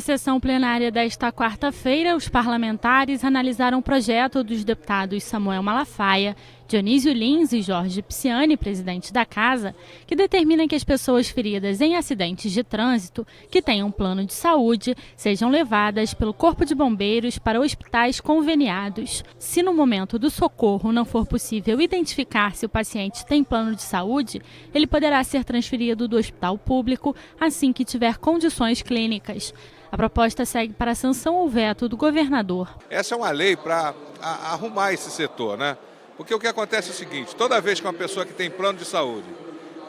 Na sessão plenária desta quarta-feira, os parlamentares analisaram o projeto dos deputados Samuel Malafaia, Dionísio Lins e Jorge Pisciani, presidente da Casa, que determina que as pessoas feridas em acidentes de trânsito que tenham plano de saúde sejam levadas pelo Corpo de Bombeiros para hospitais conveniados. Se no momento do socorro não for possível identificar se o paciente tem plano de saúde, ele poderá ser transferido do hospital público assim que tiver condições clínicas. A proposta segue para a sanção ou veto do governador. Essa é uma lei para arrumar esse setor, né? Porque o que acontece é o seguinte, toda vez que uma pessoa que tem plano de saúde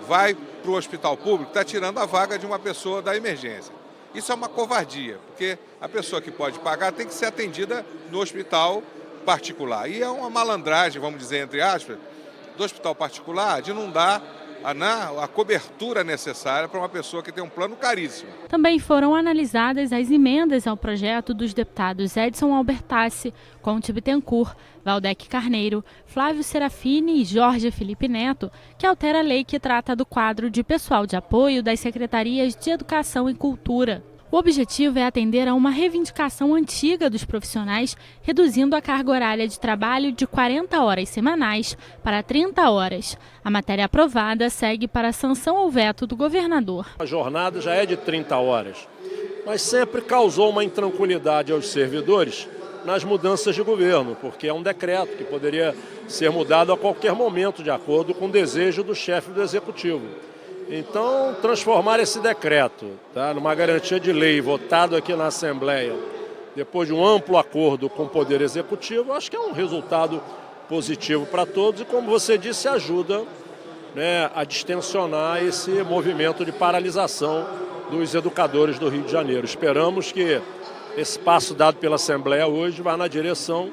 vai para o hospital público, está tirando a vaga de uma pessoa da emergência. Isso é uma covardia, porque a pessoa que pode pagar tem que ser atendida no hospital particular. E é uma malandragem, vamos dizer, entre aspas, do hospital particular de não dar a cobertura necessária para uma pessoa que tem um plano caríssimo. Também foram analisadas as emendas ao projeto dos deputados Edson Albertassi, Conte Bittencourt, Valdec Carneiro, Flávio Serafini e Jorge Felipe Neto, que altera a lei que trata do quadro de pessoal de apoio das secretarias de Educação e Cultura. O objetivo é atender a uma reivindicação antiga dos profissionais, reduzindo a carga horária de trabalho de 40 horas semanais para 30 horas. A matéria aprovada segue para a sanção ou veto do governador. A jornada já é de 30 horas, mas sempre causou uma intranquilidade aos servidores nas mudanças de governo, porque é um decreto que poderia ser mudado a qualquer momento, de acordo com o desejo do chefe do Executivo. Então, transformar esse decreto numa garantia de lei votado aqui na Assembleia, depois de um amplo acordo com o Poder Executivo, acho que é um resultado positivo para todos e, como você disse, ajuda, a distensionar esse movimento de paralisação dos educadores do Rio de Janeiro. Esperamos que esse passo dado pela Assembleia hoje vá na direção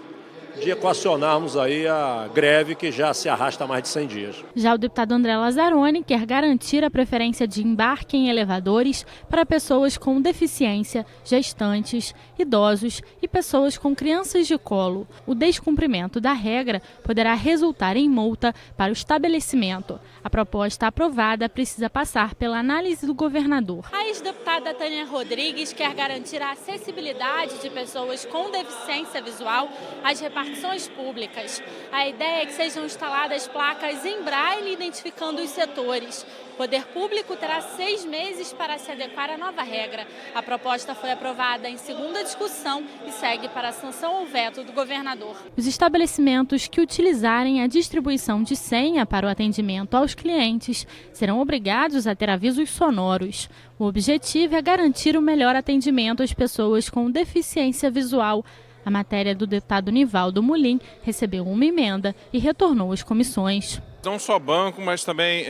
de equacionarmos aí a greve que já se arrasta há mais de 100 dias. Já o deputado André Lazzaroni quer garantir a preferência de embarque em elevadores para pessoas com deficiência, gestantes, idosos e pessoas com crianças de colo. O descumprimento da regra poderá resultar em multa para o estabelecimento. A proposta aprovada precisa passar pela análise do governador. A ex-deputada Tânia Rodrigues quer garantir a acessibilidade de pessoas com deficiência visual às repartições públicas. A ideia é que sejam instaladas placas em braille identificando os setores. O poder público terá 6 meses para se adequar à nova regra. A proposta foi aprovada em segunda discussão e segue para a sanção ou veto do governador. Os estabelecimentos que utilizarem a distribuição de senha para o atendimento aos clientes serão obrigados a ter avisos sonoros. O objetivo é garantir o melhor atendimento às pessoas com deficiência visual. A matéria do deputado Nivaldo Mulim recebeu uma emenda e retornou às comissões. Não só banco, mas também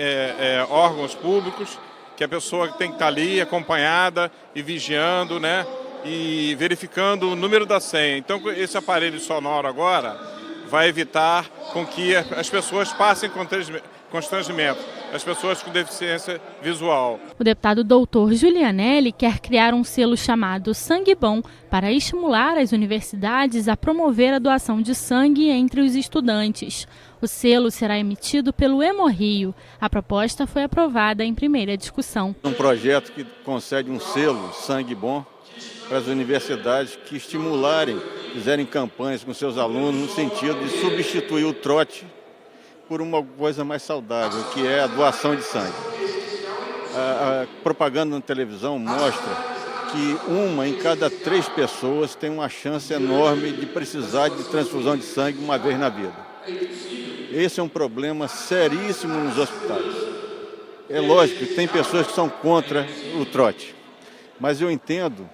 órgãos públicos, que a pessoa tem que estar ali acompanhada e vigiando, e verificando o número da senha. Então, esse aparelho sonoro agora vai evitar com que as pessoas passem constrangimento, as pessoas com deficiência visual. O deputado doutor Julianelli quer criar um selo chamado Sangue Bom para estimular as universidades a promover a doação de sangue entre os estudantes. O selo será emitido pelo Hemorrio. A proposta foi aprovada em primeira discussão. Um projeto que concede um selo Sangue Bom para as universidades que estimularem, fizerem campanhas com seus alunos no sentido de substituir o trote por uma coisa mais saudável, que é a doação de sangue. A propaganda na televisão mostra que 1 em cada 3 pessoas tem uma chance enorme de precisar de transfusão de sangue uma vez na vida. Esse é um problema seríssimo nos hospitais. É lógico que tem pessoas que são contra o trote, mas eu entendo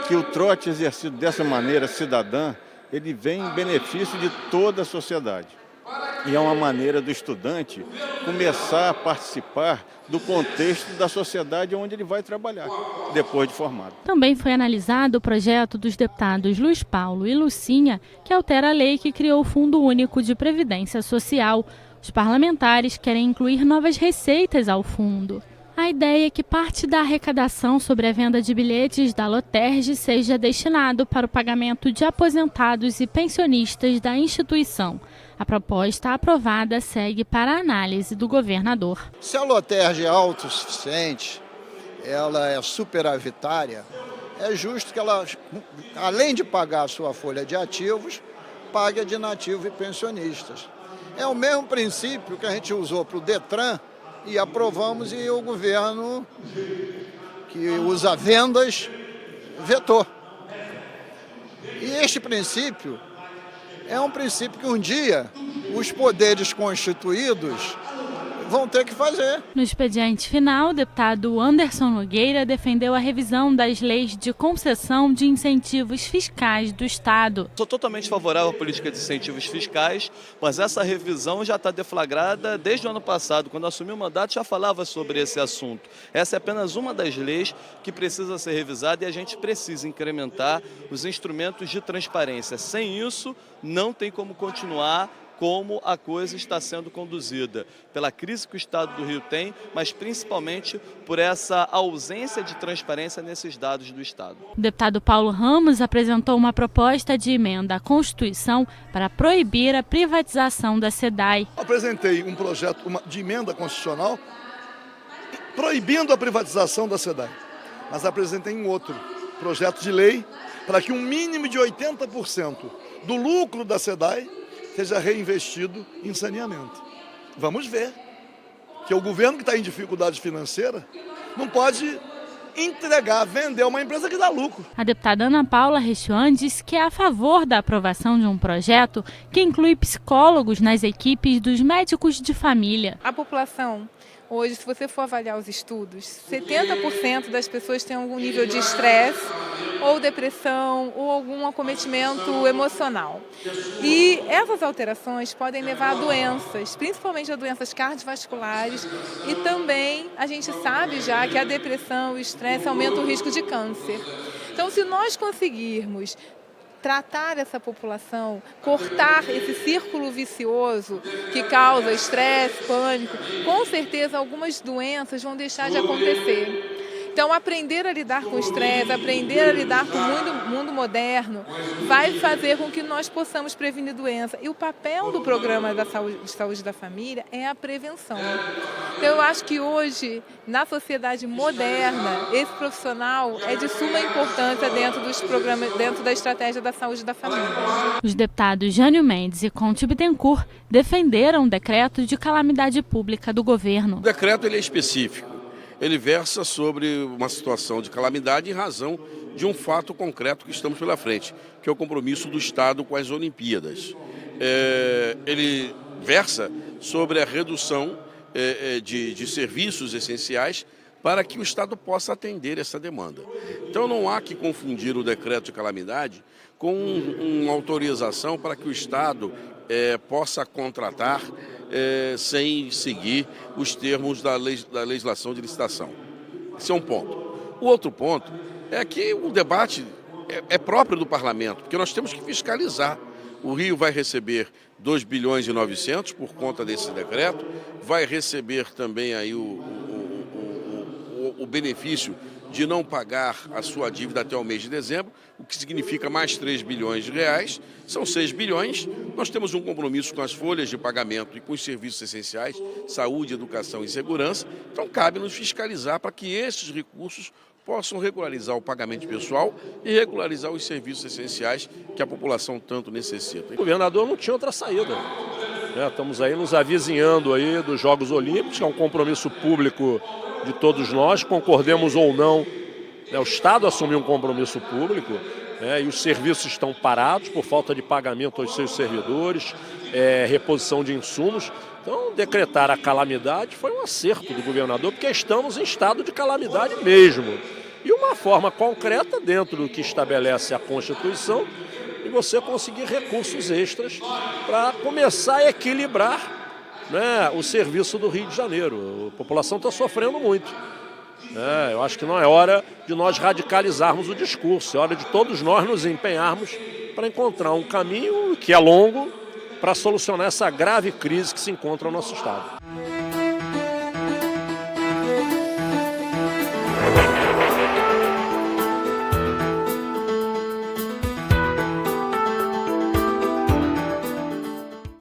que o trote exercido dessa maneira cidadã, ele vem em benefício de toda a sociedade. E é uma maneira do estudante começar a participar do contexto da sociedade onde ele vai trabalhar, depois de formado. Também foi analisado o projeto dos deputados Luiz Paulo e Lucinha, que altera a lei que criou o Fundo Único de Previdência Social. Os parlamentares querem incluir novas receitas ao fundo. A ideia é que parte da arrecadação sobre a venda de bilhetes da Loterge seja destinado para o pagamento de aposentados e pensionistas da instituição. A proposta aprovada segue para a análise do governador. Se a Loterge é autossuficiente, ela é superavitária, é justo que ela, além de pagar a sua folha de ativos, pague a de inativo e pensionistas. É o mesmo princípio que a gente usou para o Detran e aprovamos, e o governo, que usa vendas, vetou. E este princípio é um princípio que um dia os poderes constituídos vão ter que fazer. No expediente final, o deputado Anderson Nogueira defendeu a revisão das leis de concessão de incentivos fiscais do Estado. Sou totalmente favorável à política de incentivos fiscais, mas essa revisão já está deflagrada desde o ano passado. Quando assumi o mandato, já falava sobre esse assunto. Essa é apenas uma das leis que precisa ser revisada e a gente precisa incrementar os instrumentos de transparência. Sem isso, não tem como continuar como a coisa está sendo conduzida, pela crise que o Estado do Rio tem, mas principalmente por essa ausência de transparência nesses dados do Estado. O deputado Paulo Ramos apresentou uma proposta de emenda à Constituição para proibir a privatização da SEDAI. Apresentei um projeto de emenda constitucional proibindo a privatização da SEDAI, mas apresentei um outro projeto de lei para que um mínimo de 80% do lucro da SEDAI seja reinvestido em saneamento. Vamos ver que o governo que está em dificuldade financeira não pode vender uma empresa que dá lucro. A deputada Ana Paula Rechuan disse que é a favor da aprovação de um projeto que inclui psicólogos nas equipes dos médicos de família. A população, hoje, se você for avaliar os estudos, 70% das pessoas têm algum nível de estresse, ou depressão, ou algum acometimento emocional. E essas alterações podem levar a doenças, principalmente a doenças cardiovasculares, e também a gente sabe já que a depressão e o estresse aumentam o risco de câncer. Então, se nós conseguirmos tratar essa população, cortar esse círculo vicioso que causa estresse, pânico, com certeza algumas doenças vão deixar de acontecer. Então, aprender a lidar com o estresse, aprender a lidar com o mundo moderno, vai fazer com que nós possamos prevenir doença. E o papel do programa da saúde da família é a prevenção. Então, eu acho que hoje, na sociedade moderna, esse profissional é de suma importância dentro dos programas, dentro da estratégia da saúde da família. Os deputados Jânio Mendes e Conte Bittencourt defenderam o decreto de calamidade pública do governo. O decreto ele é específico. Ele versa sobre uma situação de calamidade em razão de um fato concreto que estamos pela frente, que é o compromisso do Estado com as Olimpíadas. Ele versa sobre a redução de serviços essenciais para que o Estado possa atender essa demanda. Então não há que confundir o decreto de calamidade com uma autorização para que o Estado possa contratar sem seguir os termos da legislação de licitação. Esse é um ponto. O outro ponto é que o debate é próprio do parlamento, porque nós temos que fiscalizar. O Rio vai receber 2 bilhões e 900 por conta desse decreto, vai receber também aí o benefício de não pagar a sua dívida até o mês de dezembro, o que significa mais 3 bilhões de reais, são 6 bilhões. Nós temos um compromisso com as folhas de pagamento e com os serviços essenciais, saúde, educação e segurança, então cabe-nos fiscalizar para que esses recursos possam regularizar o pagamento pessoal e regularizar os serviços essenciais que a população tanto necessita. O governador não tinha outra saída. Estamos aí nos avizinhando aí dos Jogos Olímpicos, que é um compromisso público de todos nós, concordemos ou não, o Estado assumiu um compromisso público, e os serviços estão parados por falta de pagamento aos seus servidores, reposição de insumos. Então, decretar a calamidade foi um acerto do governador, porque estamos em estado de calamidade mesmo. E uma forma concreta, dentro do que estabelece a Constituição, de você conseguir recursos extras para começar a equilibrar o serviço do Rio de Janeiro. A população está sofrendo muito. Eu acho que não é hora de nós radicalizarmos o discurso, é hora de todos nós nos empenharmos para encontrar um caminho que é longo para solucionar essa grave crise que se encontra no nosso Estado.